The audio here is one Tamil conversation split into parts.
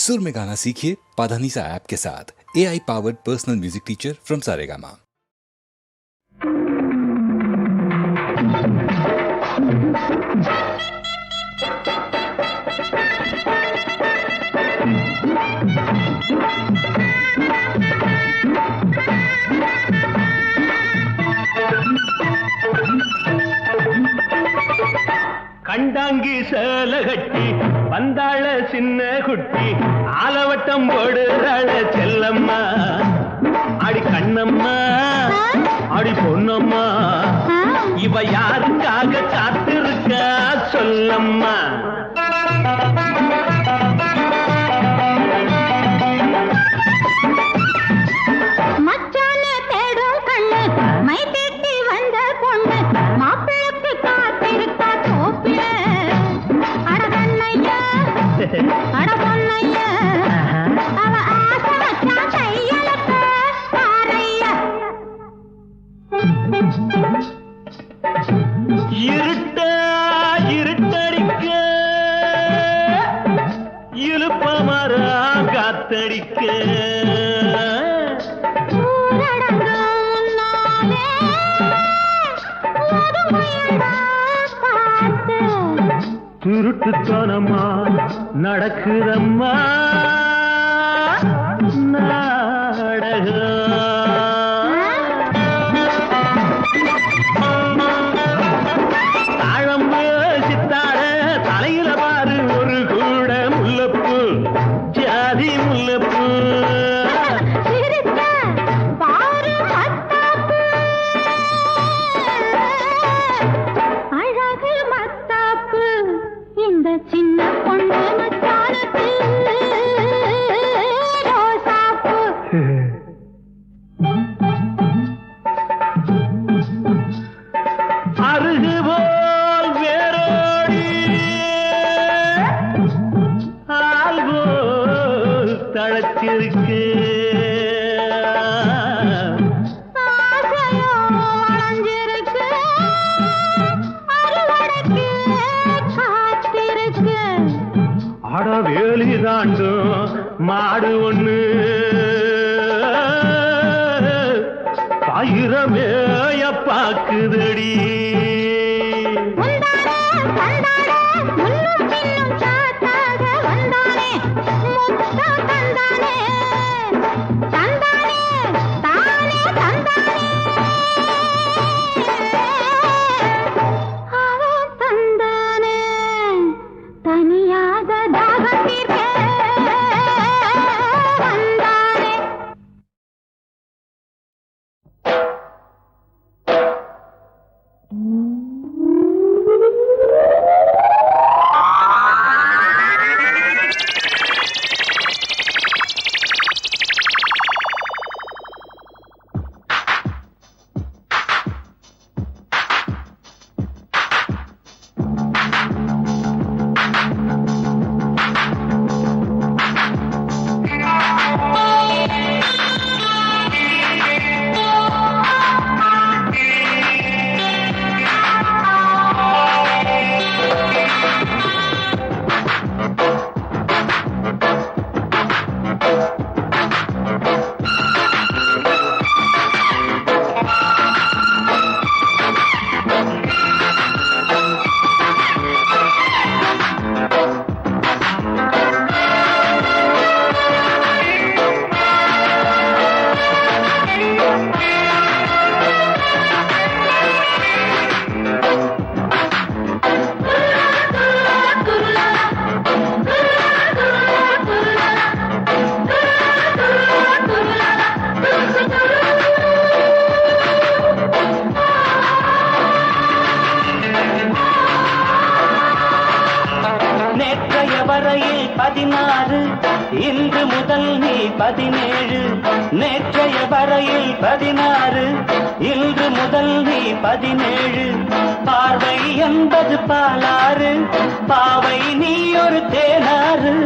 सुर में गाना सीखिए पाधानीसा ऐप के साथ। AI powered personal music teacher from Saregama. கண்டாங்கி சேல கட்டி வந்தாள சின்ன குட்டி ஆலவட்டம் போடுறாள செல்லம்மா அடி கண்ணம்மா அடி பொன்னம்மா இவ யாருக்காக காத்திருக்கா சொல்லம்மா. இருட்டா இருட்டடிக்க இழுப்பமரா காத்தடிக்க திருட்டுத்தனமா நடக்குதம்மா நாடகம். தாழம்பு சித்தாட தலையில பாரு ஒரு கூட முல்லப்பூ ஜாதி முல்லப்பூ. சின்ன பொண்ணு மச்சானுக்கு ரோசாப்பூ. அருகு போல் வேரோடி ஆள் போல் தழைச்சிருக்கு. வேலி தாண்டும் மாடு ஒண்ணு பயிரமேய பாக்குதடி. வரையில் 16 இன்று முதல் நீ 17. நேற்றைய வரையில் 16 இன்று முதல் நீ 17. பார்வை என்பது பாலாறு, பாவை நீ ஒரு தேனாறு.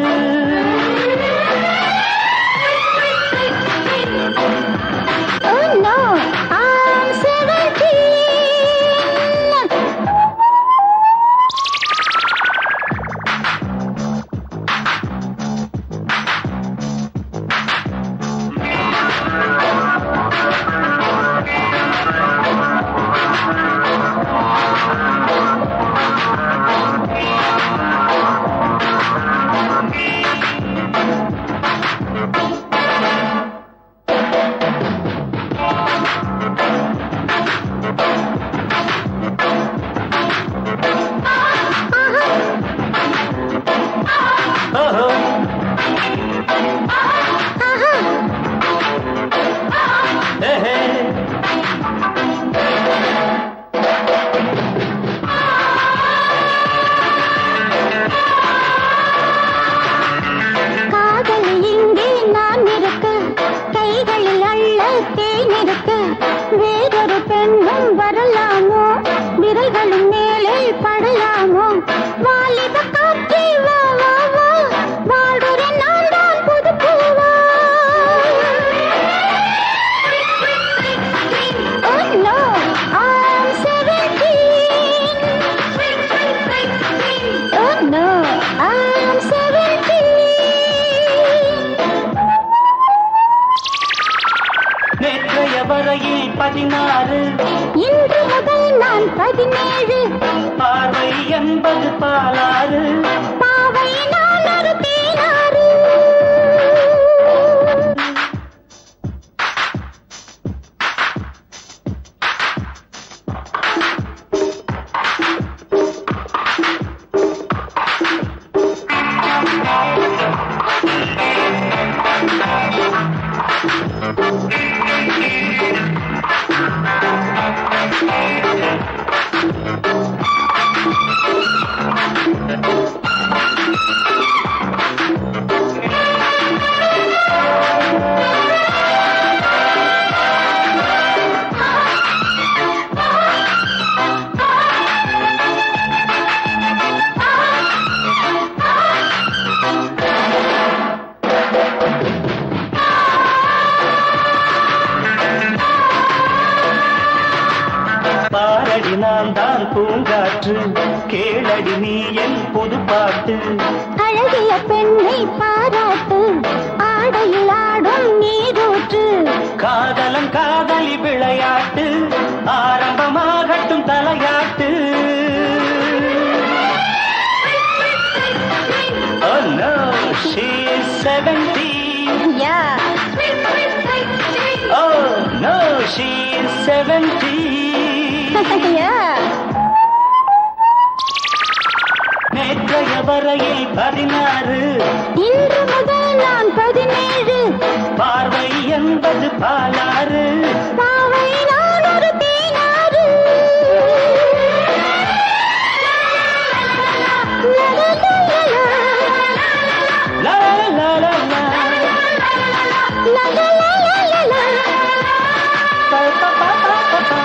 வேறொரு பெண்ணும் வரலாமோ விரல்களும் மேலே படலாமோ வாலிப காற்றே வா வா வா வாழ்வுற நான் தான் புது பூவா Oh no, I'm 17. Oh no, I'm 17. நேற்றைய வரையில் 16 இன்று முதல் நான் 17 பார்வை என்பது பாலாறு பாவை நான் ஒரு தேனாறு பாரடி நான் தான் பூங்காற்று கேளடி நீ என் புது பாட்டு அழகிய பெண்ணை பாராட்டு ஆடையில் ஆடும் நீரூற்று காதலன் காதலி விளையாட்டு ஆரம்பமாகட்டும் தலையாட்டு Oh no, she is 17. Yeah. Oh no, she is 17. Yeah. நேற்றைய வரையில் 16 இன்று முதல் நான் 17 பார்வை என்பது பாலாறு பாவை நான் ஒரு தேனாறு லா லா லா லா பா பா பா பா பா பா.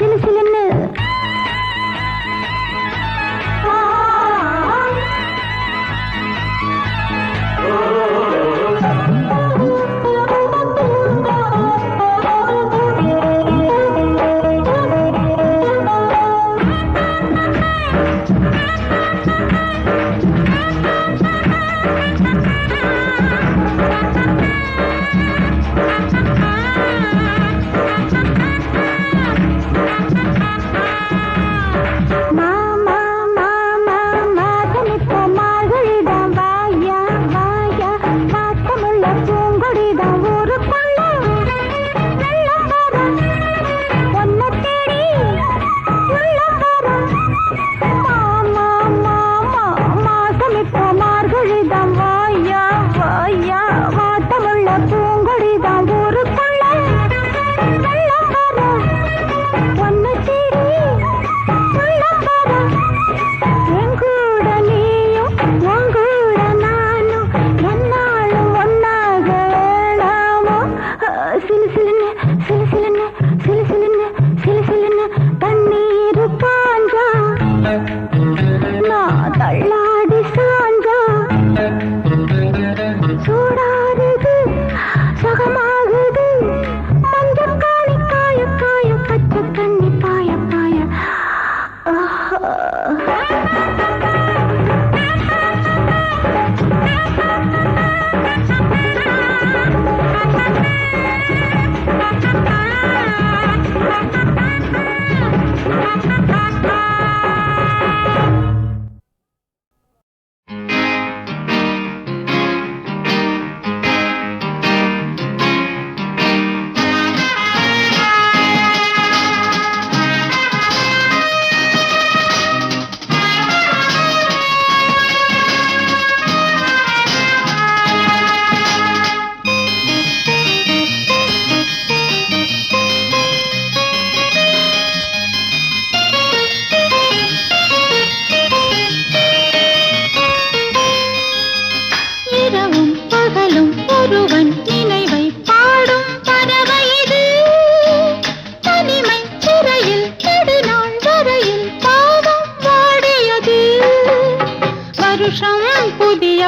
சிலு சிலுன்னு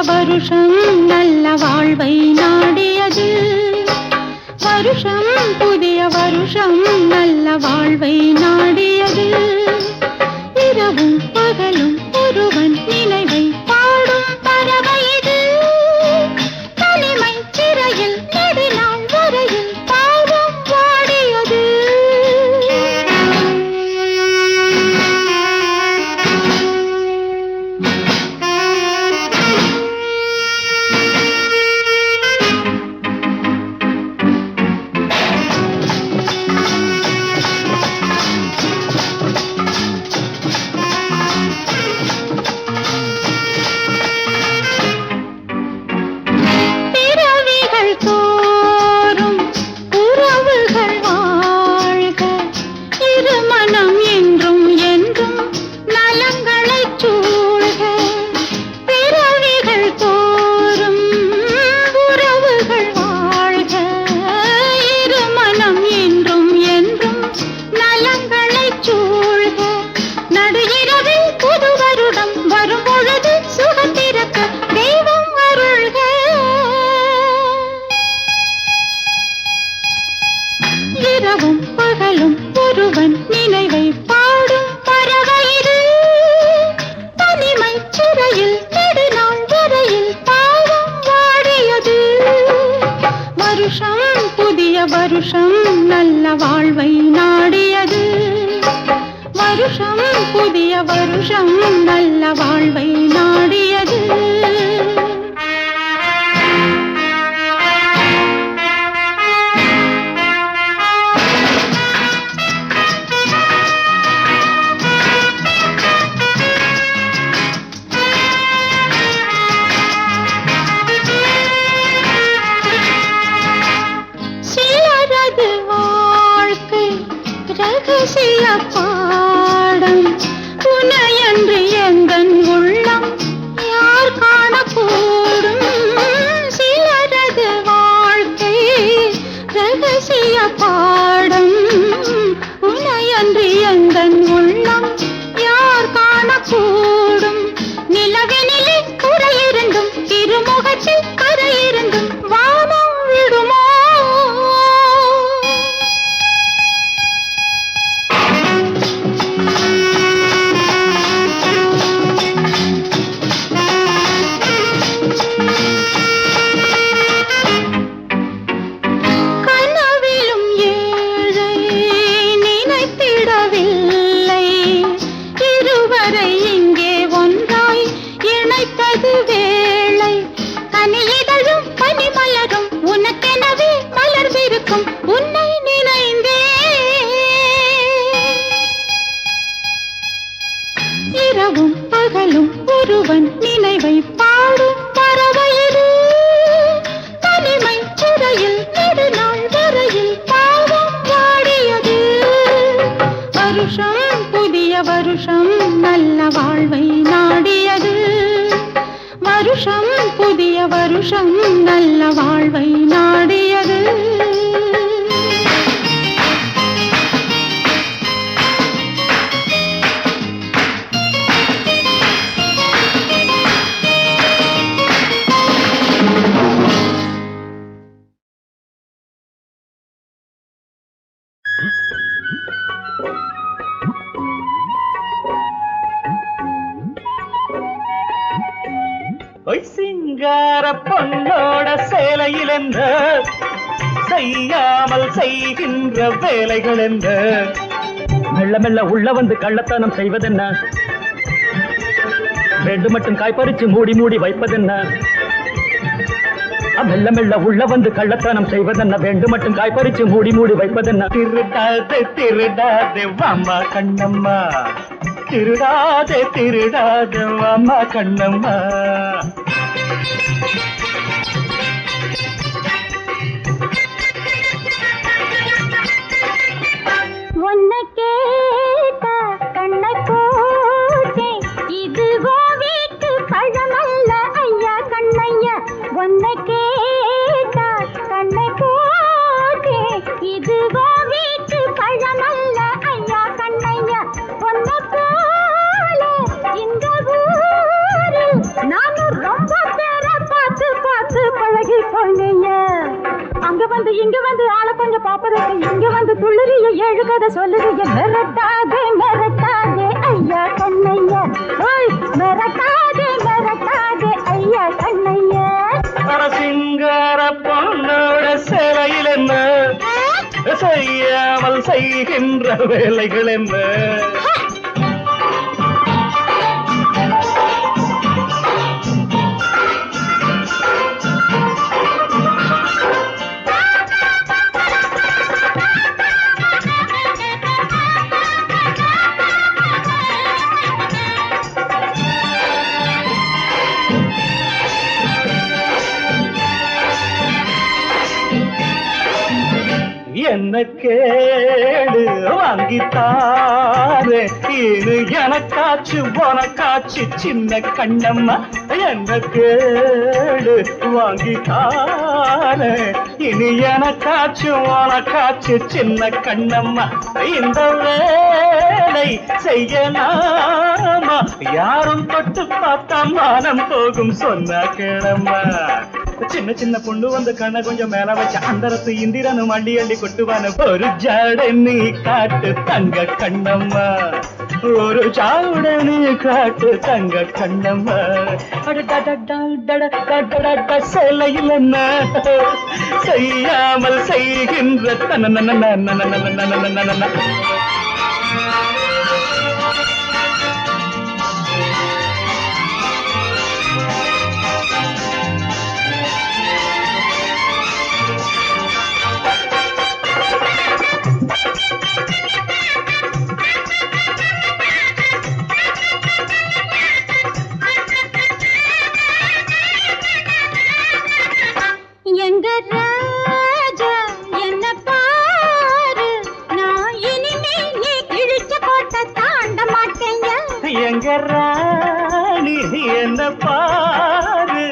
வருஷம் நல்ல வாழ்வை நாடியது. வருஷம் புதிய வருஷம் நல்ல வாழ்வை நாடியது. இரவும் பகலும் ஒருவன் நினைவை பாடும் பறவை இது. தனிமை சிறையில் நெடுநாள் வரையில் பாவம் வாடியது. இரவும் பகலும் ஒருவன் நினைவை பாடும் பறவை இது. தனிமை சிறையில் நெடுநாள் வரையில் பாவம் வாடியது. வருஷம் புதிய வருஷம் நல்ல வாழ்வை நாடியது. வருஷம் புதிய வருஷம் நல்ல வாழ்வை நாடியது. ரகசிய பாடம் உனையன்று எந்தன் உள்ளம் அன்றி எந்தன் உள்ளம் யார் காணக்கூடும் நிலவினிலே குறையிருந்தும் திருமுகத்தில் கரையிருந்தும் வானம் விடுமோ கனவிலும் ஏழை நினைத்திடவில்லை இருவரை இங்கே ஒன்றாய் இணைத்தது வேளை கனியிதழும் பனிமலரும் உனக்கெனவே மலர்ந்திருக்கும் உன்னை நினைந்தே இரவும் பகலும் ஒருவன் நினைவை பாடும் பறவையிரு தனிமை சிறையில் நெடுநாள் வரையில் பாவம் வாடியது வருஷம் புதிய வருஷம் நல்ல வாழ்வை நாடியது வருஷம் புதிய வருஷம் நல்ல வாழ்வை நாடியது ஒய் சிங்கார பொண்ணோட சேலையில் என்ற செய்யாமல் செய்கின்ற வேலைகள் என்ற மெல்ல மெல்ல உள்ள வந்து கள்ளத்தனம் செய்வதென்ன ரெண்டு மட்டும் காய்பறிச்சு மூடி மூடி வைப்பதென்ன மெல்ல மெல்ல உள்ள வந்து கள்ளத்தனம் செய்வதென்ன வேண்டு மட்டும் காய்பறிச்சு மூடி மூடி வைப்பதென்ன திருடாதே திருடாதே வாமா கண்ணம்மா திருடாதே திருடாதே வாமா கண்ணம்மா உன்னை கேட்ட கண்ணை போட்டே இதுவோ வீட்டு பழமல்ல ஐயா கண்ணையா உன்னை கேட்ட கண்ணை போட்டே இதுவோ வீட்டு பழமல்ல ஐயா கண்ணையா உன்னை போல இந்த ஊரில் நானும் ரொம்ப பேரை பார்த்து பார்த்து பழகி போனேன் அங்க வந்து இங்க வந்து ஆளை கொஞ்சம் பாப்பதற்கு இங்க வந்து துள்ளுறிய ஏழு கதை சொல்லுறிய மிரட்டாதே மிரட்டாதே ஐயா கண்ணையா ஓய் மிரட்டாதே மிரட்டாதே ஐயா கண்ணையா சிங்கார பொண்ணோட சேலையில் என்ன செய்யாமல் செய்கின்ற வேலைகள் என்ன என்ன கேடு வாங்கித்தாரு இது எனக்காச்சு உனக்காச்சு சின்ன கண்ணம்மா என்ன கேடு வாங்கித்தாரு இனி எனக்காச்சு உனக்காச்சு சின்ன கண்ணம்மா இந்த வேலை செய்யலாமா யாரும் தொட்டு பார்த்தா மானம் போகும் சொன்ன கிழம்மா சின்ன சின்ன பொண்ணு வந்து கண்ண கொஞ்சம் மேல வச்ச அந்தரத்து இந்திரனு மண்டி அள்ளி கொட்டுவான ஒரு ஜாட நீ காட்டு தங்க கண்ணம்மா ஒரு ஜாட நீ காட்டு தங்க கண்ணம்மா சேலையில் என்ன செய்யாமல் செய்கின்ற தன எங்க ராஜா என்ன பாரு நான் இனிமே நீ கிழிச்ச கோட்டை தாண்ட மாட்டேங்க எங்க ராணி என்ன பாரு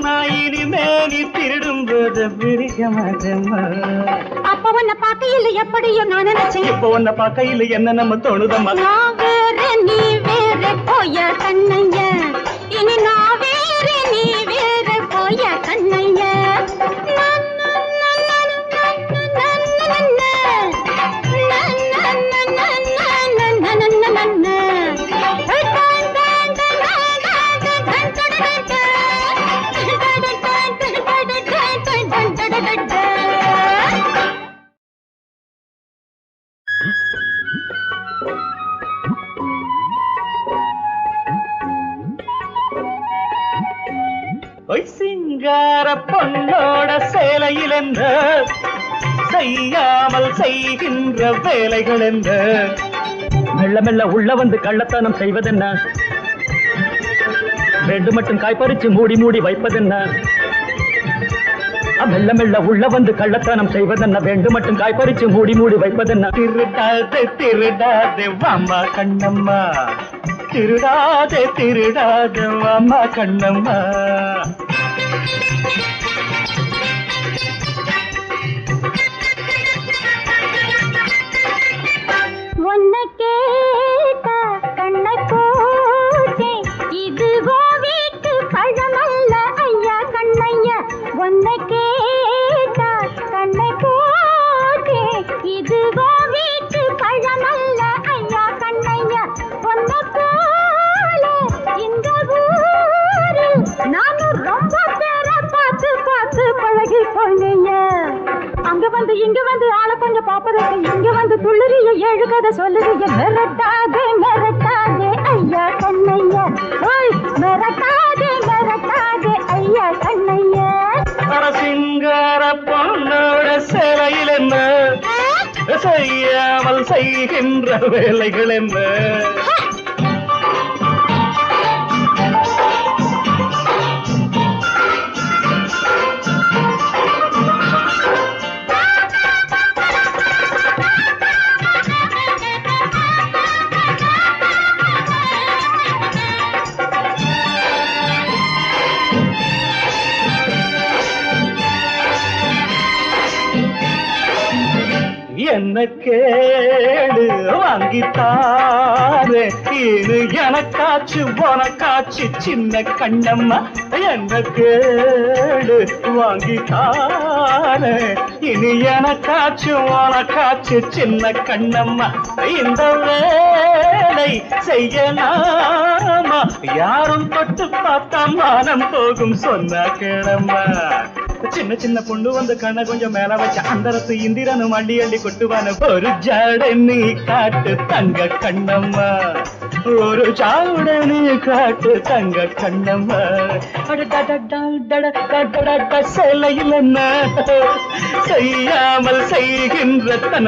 நான் இனிமே நீ திருடும் போது பிரிக்க மாட்டேம்மா அப்ப உன்னை பார்க்கையில் எப்படியோ நான் நினைச்சேன். இப்ப உன்னை பார்க்கையில் என்ன நம்ம தோணுதம்மா? நான் வேற நீ வேற போய கண்ணைய, இனி நான் வேற நீ வேற போய கண்ணைய. சிங்கார பொண்ணோட சேலையில் என்ற செய்யாமல் செய்கின்ற வேலைகள் என்ற மெல்ல மெல்ல உள்ள வந்து கள்ளத்தனம் செய்வதென்ன? ரெண்டு மட்டும் காய்பறிச்சு மூடி மூடி வைப்பதென்ன? மெல்ல மெல்ல உள்ள வந்து கள்ளத்தனம் செய்வதென்ன? ரெண்டு மட்டும் காய்பறிச்சு மூடி மூடி வைப்பதென்ன? திருடாதே திருடாதே வாமா கண்ணம்மா, திருடாதே திருடாதே வாமா கண்ணம்மா. உன்னை கேட்ட கண்ணை போட்டே, இதுவோ வீட்டு பழமல்ல ஐயா கண்ணையா. உன்னை கேட்ட கண்ணை போட்டே, இதுவோ வீட்டு பழமல்ல ஐயா கண்ணையா. உன்னை போல இந்த ஊரில் நானும் ரொம்ப பேரை பார்த்து பார்த்து பழகி போனேன். அங்க வந்து இங்க வந்து ஆளை கொஞ்சம் பாப்பதற்கு, இங்க வந்து துள்ளுறிய ஏழு கதை சொல்லுறிய. மிரட்டாதே மிரட்டாதே ஐயா கண்ணையா, ஓய் மிரட்டாதே மிரட்டாதே ஐயா கண்ணையா. சிங்கார பொண்ணோட சேலையில் என்ன செய்யாமல் செய்கின்ற வேலைகள் என்ன? என்ன கேடு வாங்கித்தாரே, இது எனக்காச்சு உனக்காச்சு சின்ன கண்ணம்மா. என்ன கேடு வாங்கித்தாரே, இனி எனக்காச்சு உனக்காச்சு சின்ன கண்ணம்மா. இந்த வேலை செய்யலாமா? யாரும் தொட்டு பார்த்தா மானம் போகும் சொன்ன கிழம்மா. சின்ன சின்ன பொண்ணு வந்து கண்ண கொஞ்சம் மேல வச்ச அந்தரத்து இந்திரனும் அள்ளி அள்ளி கொட்டுவான. ஒரு ஜாட நீ காட்டு தங்க கண்ணம்மா, ஒரு ஜாட நீ காட்டு தங்க கண்ணம்மா. சேலையில் என்ன செய்யாமல் செய்கின்ற தன.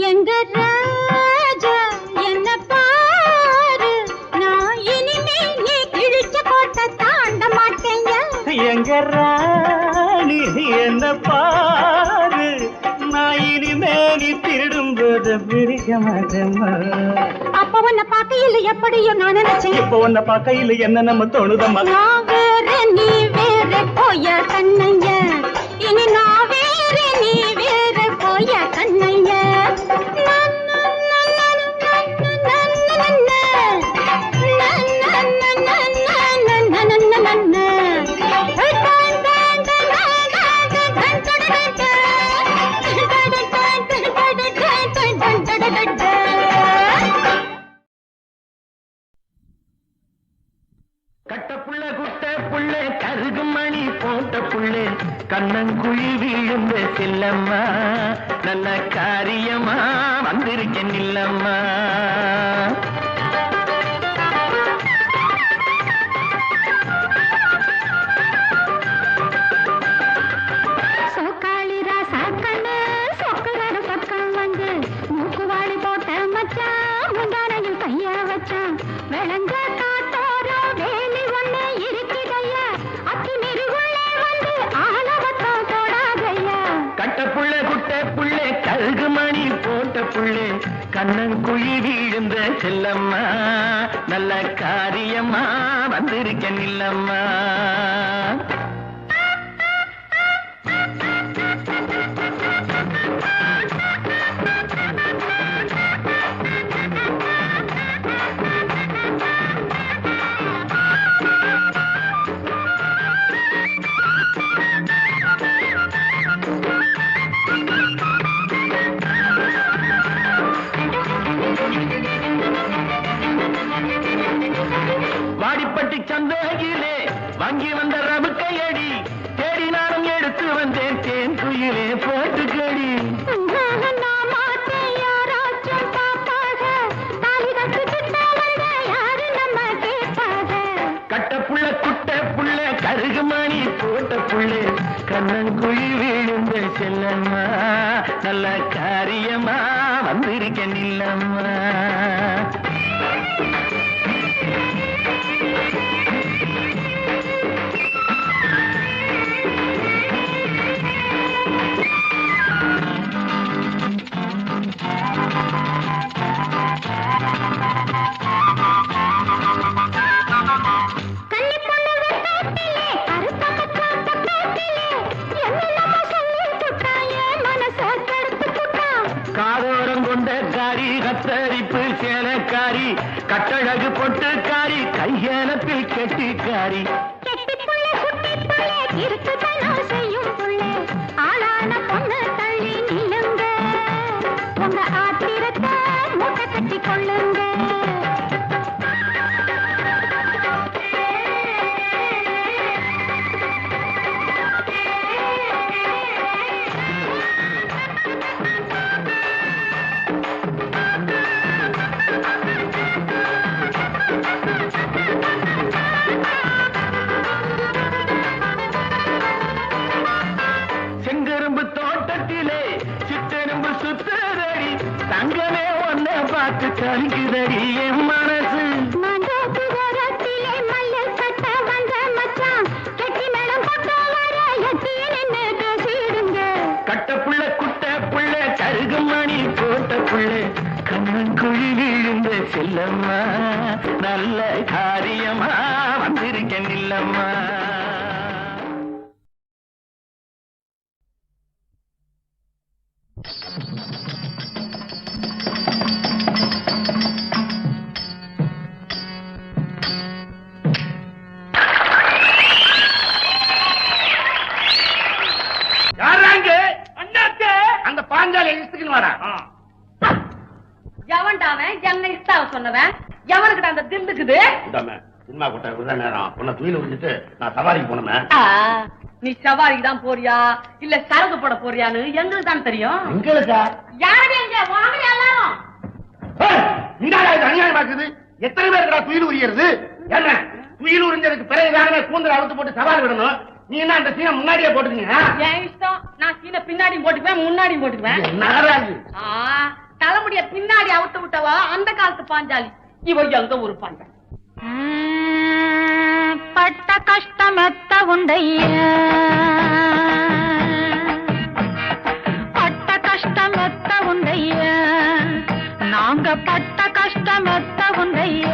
எங்க ராஜா என்ன பாரு, நான் இனிமே நீ கிழிச்ச கோட்டை தாண்ட மாட்டேங்க. எங்க ராணி என்ன பாரு, நான் இனிமே நீ திருடும்போது பிடிக்க மாட்டேம்மா. அப்ப உன்னை பார்க்கையில் எப்படியோ நான் நினைச்சேன். இப்ப உன்னை பார்க்கையில் என்ன நம்ம தோணுதம்மா? நான் வேற நீ வேற போய கண்ணைய, இனி நான் வேற நீ வேற போய கண்ணைய. கட்ட புள்ள குட்ட புள்ள கருகு மணி போட்ட புள்ளே, கண்ணங்குழி விழுந்த செல்லம்மா, நல்ல காரியமா வந்திருக்கேன் இல்லம்மா. சோக்காளி ராசா கண்ணு சொக்குற பக்கம் வந்து மூக்குவாளி போட்ட மச்சான் முந்தான கண்ணங்குழி விழுந்த செல்லம்மா நல்ல காரியம்மா வந்திருக்க நில்லம்மா. வாடிப்பட்டி சந்தையிலே வாங்கி வந்த ரவு கையடி தேடி நானும் எடுத்து வந்தேன் தேன் குயிலே போட்டுக்கடி. கட்ட புள்ள குட்ட புள்ள கருகுமணி போட்ட புள்ளே கண்ணங்குழி விழுந்த செல்லம்மா நல்ல காரியமா வந்திருக்க நில்லம்மா. காதோரம் கொண்ட காரி கத்தரிப்பு சேலக்காரி கட்டழகு பொட்டுக்காரி கையெனப்பில் கெட்டிக்காரி. செங்கரும்பு தோட்டத்திலே சித்தெரும்பு சுத்ததடி தங்கமே ஒன்ன பார்த்து கருங்குதடி என் மனசு. கட்ட புள்ள குட்ட புள்ள கருகுமணி போட்ட புள்ள கண்ணங்குழி விழுந்த செல்லம்மா நல்ல காரியமா வந்திருக்க நில்லம்மா. அந்த பாஞ்சாலி இழுத்துக்குன்னு வரா. எவன்டாவன் என்ன இஷ்டாவ சொன்னவன் எவனுக்கிட்ட அந்த திண்டுக்குது. சினிமா கூட்ட விடுற நேரம் உன்னை துயில விட்டுட்டு நான் சவாரிக்கு போனேன். நீ சவாரிக்கு தான் போறியா இல்ல சரக்கு போட போறியான்னு எங்களுக்கு தான் தெரியும். எங்களுக்கா யாரு எங்க வாங்க எல்லாரும். அநியாயம் பாக்குது. எத்தனை பேருக்கா துயில் உரியறது? என்ன துயில் உறிஞ்சதுக்கு பிறகுதானே கூந்தல் அவுத்து போட்டு சவாரி விடணும். நீ என்ன அந்த சீனை முன்னாடியே போட்டுக்கீங்க? என் இஷ்டம். நான் சீனை பின்னாடியும் போட்டுக்குவேன் முன்னாடியும் போட்டுக்குவேன். தலைமுடிய பின்னாடி அவுத்து விட்டவா அந்த காலத்து பாஞ்சாலி. இவ எங்க ஒரு பாஞ்சாலி. பட்ட கஷ்டமெத்த உண்டைய பட்ட கஷ்டமெத்த உண்டைய நாங்க பட்ட கஷ்டமெத்த உண்டைய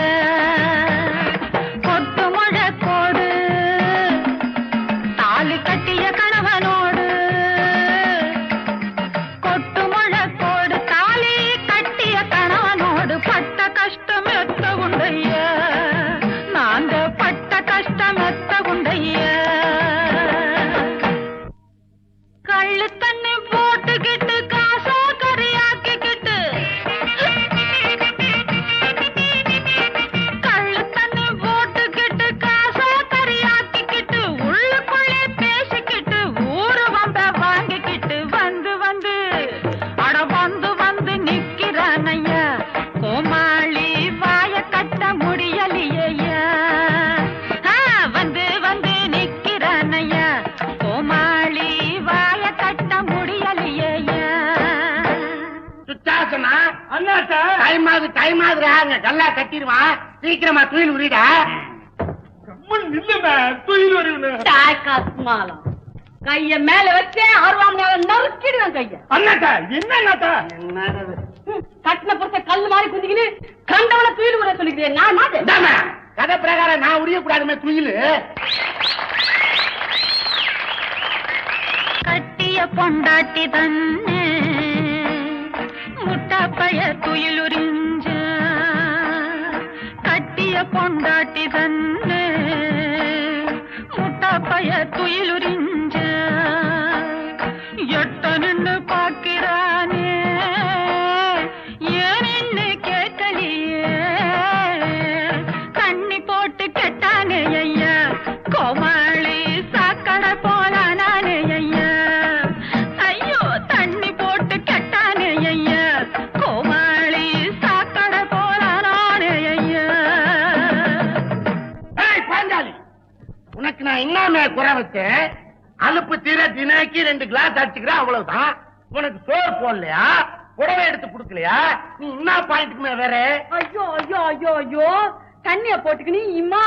கொட்டு முழக்கோடு தாலி கட்டிய கணவனோடு கொட்டு முழக்கோடு தாலி கட்டிய கணவனோடு பட்ட கஷ்டமெத்த உண்டைய நாங்க பட்ட கஷ்டமெத்த உண்டைய கள்ளு தண்ணி போட்டுக்கிட்டு காசா கரையாக்கிக்கிட்டு கள்ளு தண்ணி போட்டுக்கிட்டு காசா கரையாக்கிக்கிட்டு உள்ளுக்குள்ளே பேசிக்கிட்டு ஊரு வந்த வாங்கிக்கிட்டு வந்து வந்து அட வந்து வந்து நிக்கிறானையா கோமாளி வாய கட்ட முடியலையா. வந்து வந்து நிக்கிறானையா கோமாளி வாய கட்ட முடியலையா. சுத்தாசனா அண்ணாத்தா டைம் ஆகுறாங்க கல்லா கட்டிடுவான். சீக்கிரமா துயில் உரிடா. துயில் உரிவு காசுமாலம் கைய மேல வச்சே 6 நறுக்கிடுவேன் கைய. அண்ணாத்தா என்ன அண்ணாத்தா? கட்டின புறத்த கல்லு மாதிரி குந்திக்கின்னு கண்டவன தூயில் உடைய சொல்லிக்கிறேன் நான் மாட்டேன். கதை பிரகாரம் நான் உரிய கூடாதுமே துயிலு. கட்டிய பொண்டாட்டி தன்னு முட்டாப்பைய துயிலுறிஞ்ச கட்டிய பொண்டாட்டி தன்னு முட்டாப்பைய துயிலுறிஞ்ச எட்ட நின்னு பாக்கிறானே ஏன்னு கேட்கலையே தண்ணி போட்டு கெட்டானே ஐயா கோமாளி சாக்கடை போலானே ஐயா ஐயோ தண்ணி போட்டு கெட்டானே ஐயா கோமாளி சாக்கடை போலானே ஐயா. பாஞ்சாலி, உனக்கு நான் என்னமே குறை வச்சேன்? அலுப்பு தீர தினைக்கு 2 கிளாஸ் அடிச்சுக்கிறேன், அவ்வளவுதான். உனக்கு சோறு போடலையா, புடவை எடுத்து கொடுக்கலையா? நீ என்ன பாயிண்ட்டுக்குமே வேற? ஐயோ ஐயோ ஐயோ ஐயோ தண்ணிய போட்டுக்கினு இம்மா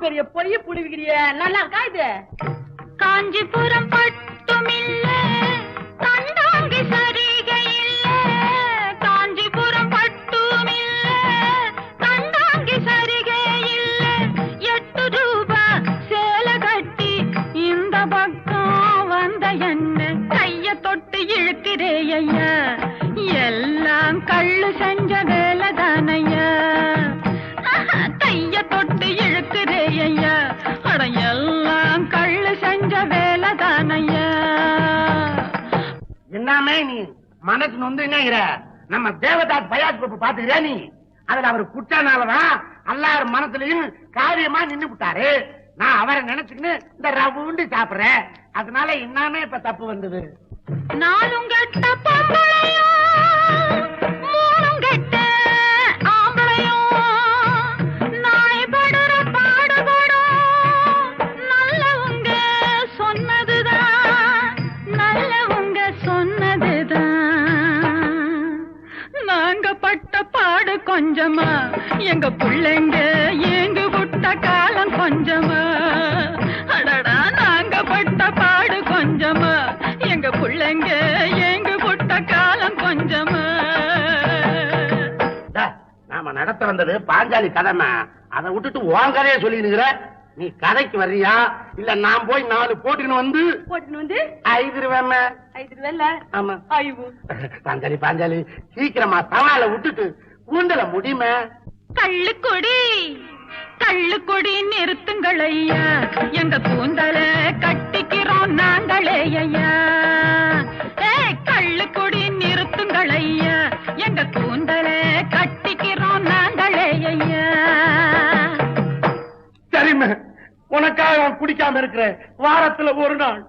பெரிய பொரிய புடுவிக்கிறிய நல்லா இருக்கா இது? காஞ்சிபுரம் பட்டுமில்ல கண்டாங்கி சரிகை இல்ல காஞ்சிபுரம் பட்டுமில்ல கண்டாங்கி சரிகை இல்ல 8 ரூபா சேலை கட்டி இந்த பக்கம் வந்த என்ன கைய தொட்டு இழுக்கிறே ஐயா எல்லாம் கள்ளு செஞ்ச வேலை தானையா கைய தொட்டு இழுக்கிறே ஐயா அட எல்லாம் கள்ளு செஞ்ச வேலை தானையா. என்னமே நீ மனசு நொந்து என்னங்கிற? நம்ம தேவதாஸ் பயாஸ் பாப்பு பாத்துக்கிறியா நீ? அதுல அவர் குற்றனாலதான் எல்லாரும் மனசுலயும் காரியமா நின்னு விட்டாரு. நான் அவரை நினைச்சுக்கின்னு இந்த ரவுண்டு சாப்பிடுறேன். அதனால என்னமே இப்ப தப்பு வந்தது. நானும் கெட்ட பொம்பளையோ மூணும் கெட்ட ஆம்பளையோ நாய் படுற பாடுபடும் நல்லவங்க சொன்னதுதான் நல்லவங்க சொன்னதுதான். நாங்க பட்ட பாடு கொஞ்சமா எங்க புள்ளைங்க ஏங்கு விட்ட காலம் கொஞ்சமா அடடா நாங்க பட்ட பாடு கொஞ்சமா எங்க புள்ளைங்க ஏங்கு விட்ட காலம் கொஞ்சமா. நாம நடத்த வந்தது பாஞ்சாலி கதைமா, அதை விட்டுட்டு உன் கதையை சொல்லினுங்கிற. நீ கதைக்கு வர்றியா இல்ல நான் போய் 4 போட்டுன்னு வந்து 5 ரூபாய்? 5 ரூபாய்ல ஆமா. ஐயோ பாஞ்சாலி பாஞ்சாலி சீக்கிரமா சவாலை விட்டுட்டு கூண்டல முடியுமே. கள்ளுக்குடி நிறுத்துங்கள் ஐயா எங்க கூந்தல கட்டிக்கிறோம் நாங்களே ஐயா கள்ளுக்குடி நிறுத்துங்கள் ஐயா எங்க கூந்தல கட்டிக்கிறோம் நாங்களே ஐயா. சரிம்மா, உனக்காக குடிக்காம இருக்கிறேன். வாரத்துல ஒரு நாள்.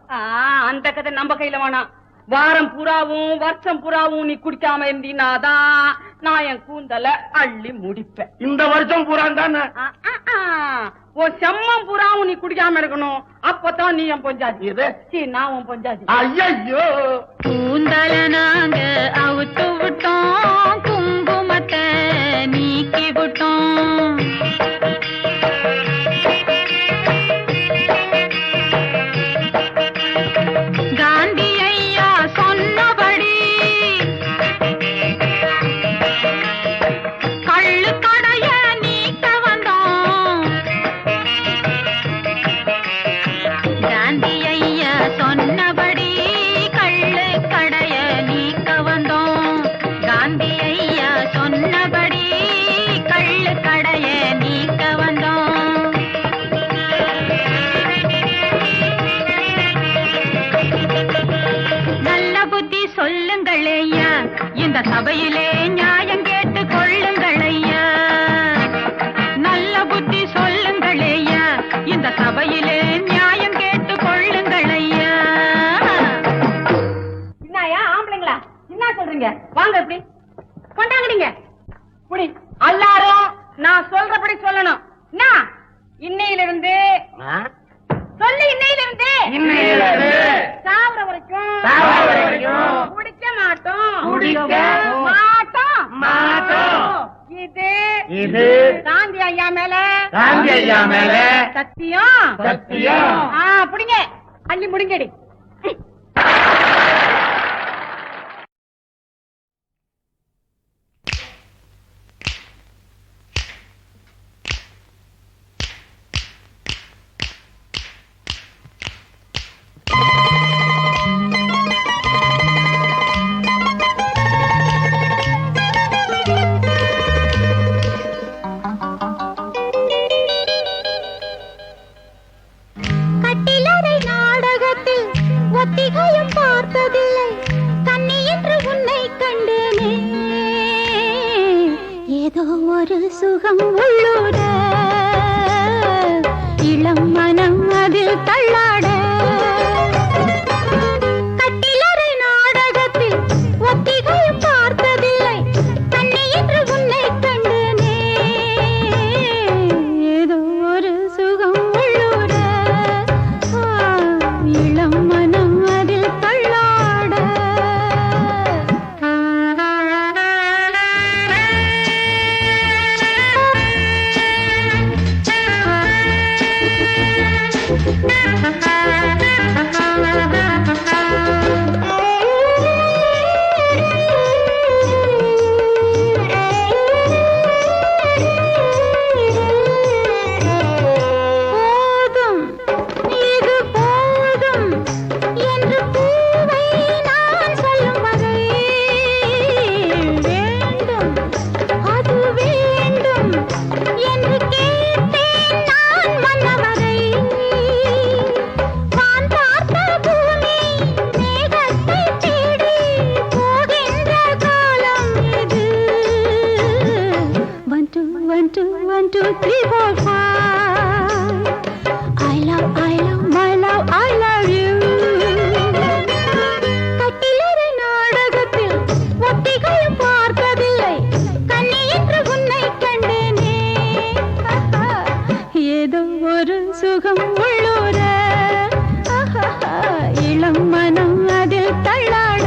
அந்த கதை நம்ம கையில வேணாம். வாரம் பூராவும் வருஷம் பூராவும் நீ குடிக்காம இருந்தீனாதான் நான் என் கூந்தல அள்ளி முடிப்பேன். இந்த வருஷம் பூரா தானே? உன் செம்மம் பூராவும் நீ குடிக்காம இருக்கணும். அப்பதான் நீ என் பொஞ்சாதி. நான் உன் பொஞ்சாதி. ஐயோ, கூந்தல நாங்க அவுத்து விட்டோம் குங்குமத்தை நீக்கி விட்டோம் காந்தி ஐயா சொன்னபடி கள்ளு கடைய நீக்க வந்தோம். காந்தி ஐயா சொன்னபடி கள்ளு கடைய நீக்க வந்தோம். காந்தி ஐயா சொன்னபடி கள்ளு கடைய நீக்க வந்தோம். நல்ல புத்தி சொல்லுங்கள் ஐயா இந்த சபையிலே நியாயம் கேட்டு கொள்ளுங்கள் ஐயா. நல்ல புத்தி சொல்லுங்கள் ஐயா இந்த சபையிலே நியாயம் கேட்டு கொள்ளுங்கள் ஐயா. என்னயா ஆம்பளைங்களா என்ன சொல்றீங்க? வாங்க இப்படி கொண்டாங்கடிங்க புடி. எல்லாரும் நான் சொல்றபடி சொல்லணும். என்ன இன்னையிலிருந்து சொல்லு, இன்னையிலிருந்து சாவர வரைக்கும் குடிக்க மாட்டோம். இது காந்தி ஐயா மேல சத்தியம். புடிங்க அள்ளி முடிங்கடி. ஒரு சுகம் உள்ளூர இளம் மனம் அதில் தள்ளாட கட்டிலறை நாடகத்தில் ஒத்திகையும் பார்த்ததில்லை தன்னை என்று உன்னை கண்டனே ஏதோ ஒரு சுகம் உள்ளூர இளம் மனம் அதில் தள்ளாட சுகம் உள்ளூர இளம் மனம் அதில் தள்ளாட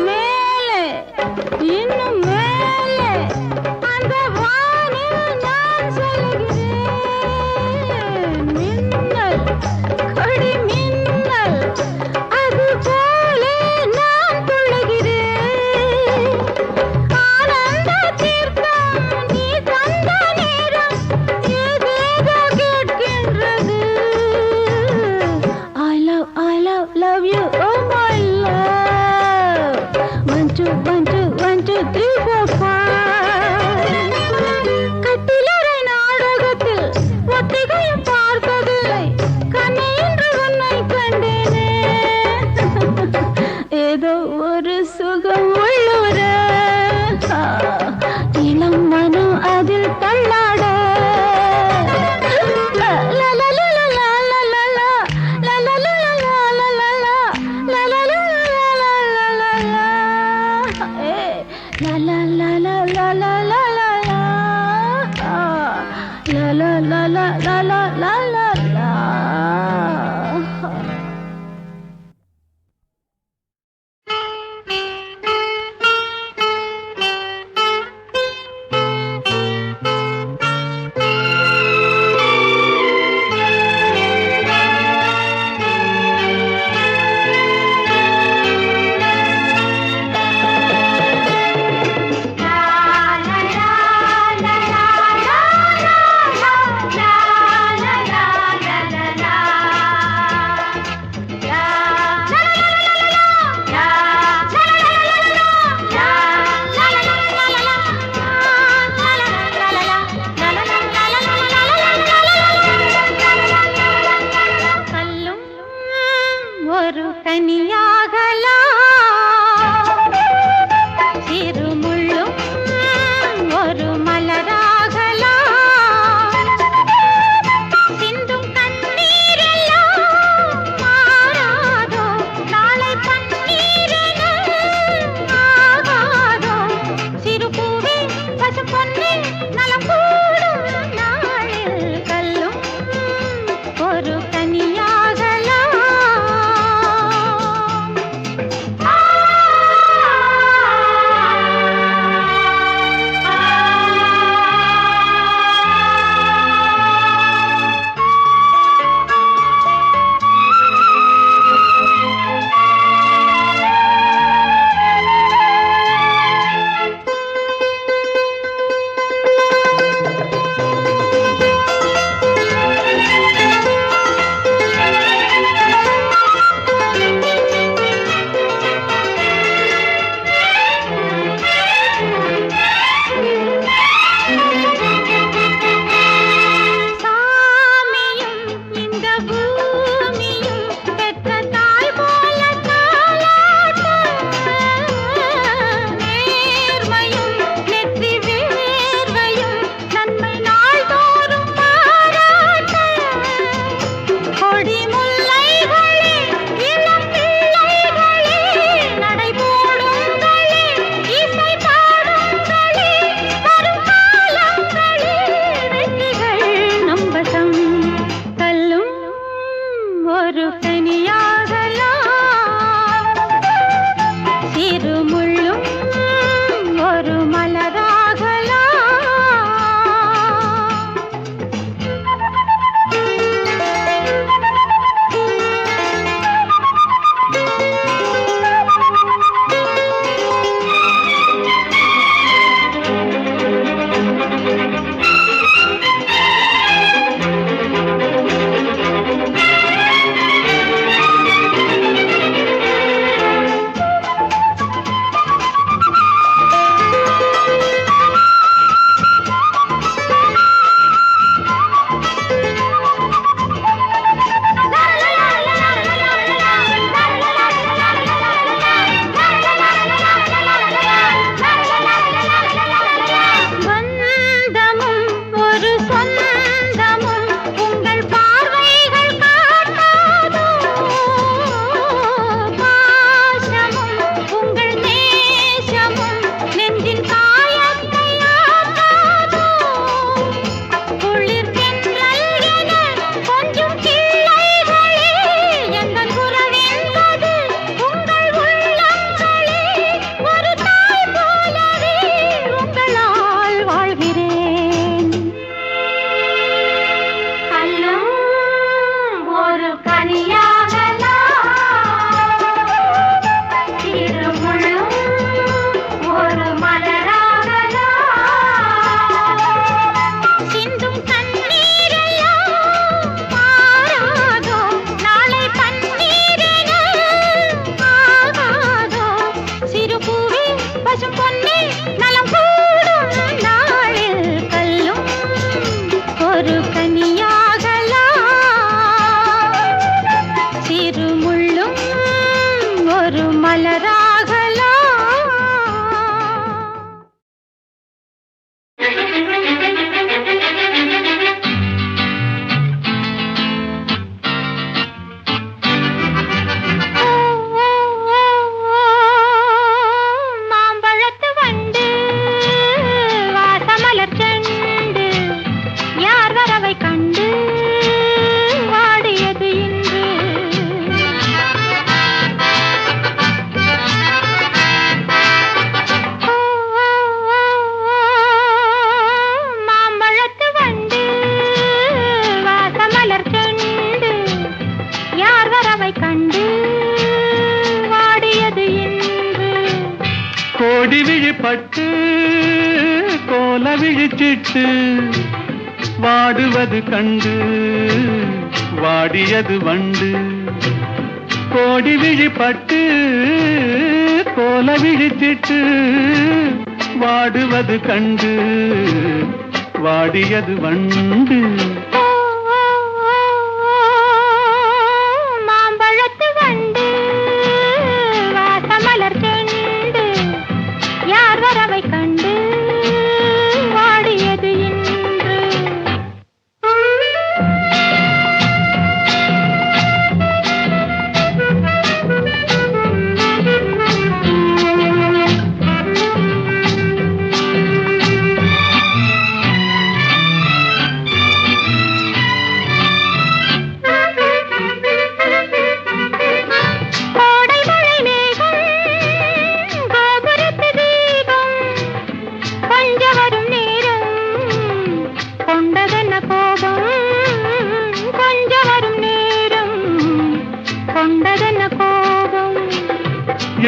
மேலே இன்னும் மேலே அந்த வானில் நான் சொல்கிறேன் மின்னல் கொடி மின்னல் அது போலே நான் துள்ளுகிறேன் ஆனந்த தீர்த்தம் நீ தந்த நேரம் ஏதேதோ கேட்கின்றது love you, oh my love. 1 2 3 4 5 கட்டிலறை நாடகத்தில் ஒத்திகையும் பார்த்ததில்லை கண்ணே என்று உன்னை கண்டேனே ஏதோ ஒரு சுகம் உள்ளூர இளம் மனம் அதில் தள்ளாட ஒரு கனியாகலாம் சிறுமுள்ளும் ஒரு மலராகலாம் பட்டு கோல விழிச்சிட்டு வாடுவது கண்டு வாடியது வண்டு. கோடி விழிப்பட்டு கோல விழிச்சிட்டு வாடுவது கண்டு வாடியது வண்டு. மாம்பழத்து வண்டு வாசமலர் செண்டு யார் வரவை கண்டு வாடியது இன்று.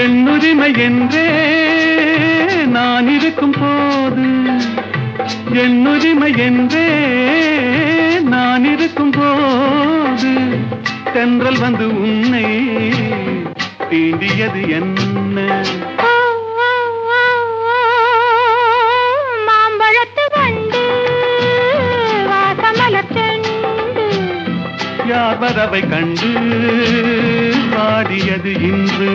என்னுரிமை என்றே நான் இருக்கும் போது, என்னுரிமை என்றே நான் இருக்கும் போது தென்றல் வந்து உன்னை தீண்டியது என்ன? மாம்பழத்து வண்டு வாசமலர் செண்டு யார் வரவை கண்டு வாடியது இன்று.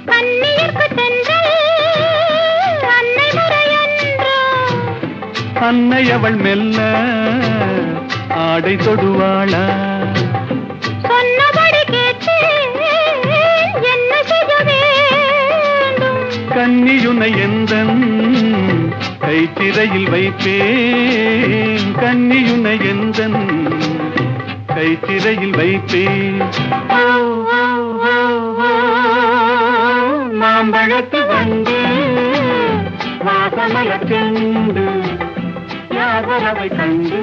கண்ணியர்க்கு தென்றல் அன்னை அவள் மெல்ல ஆடை தொடுவாளா? சொன்னபடி கேட்டேன், என்ன செய்ய வேண்டும்? கன்னியுனை எந்தன் கைத்திரையில் வைப்பேன், கன்னியுனை எந்தன் கைத்திரையில் வைப்பேன். மாம்பழத்து வந்து வாசமலர் சென்று யாதரவை கண்டு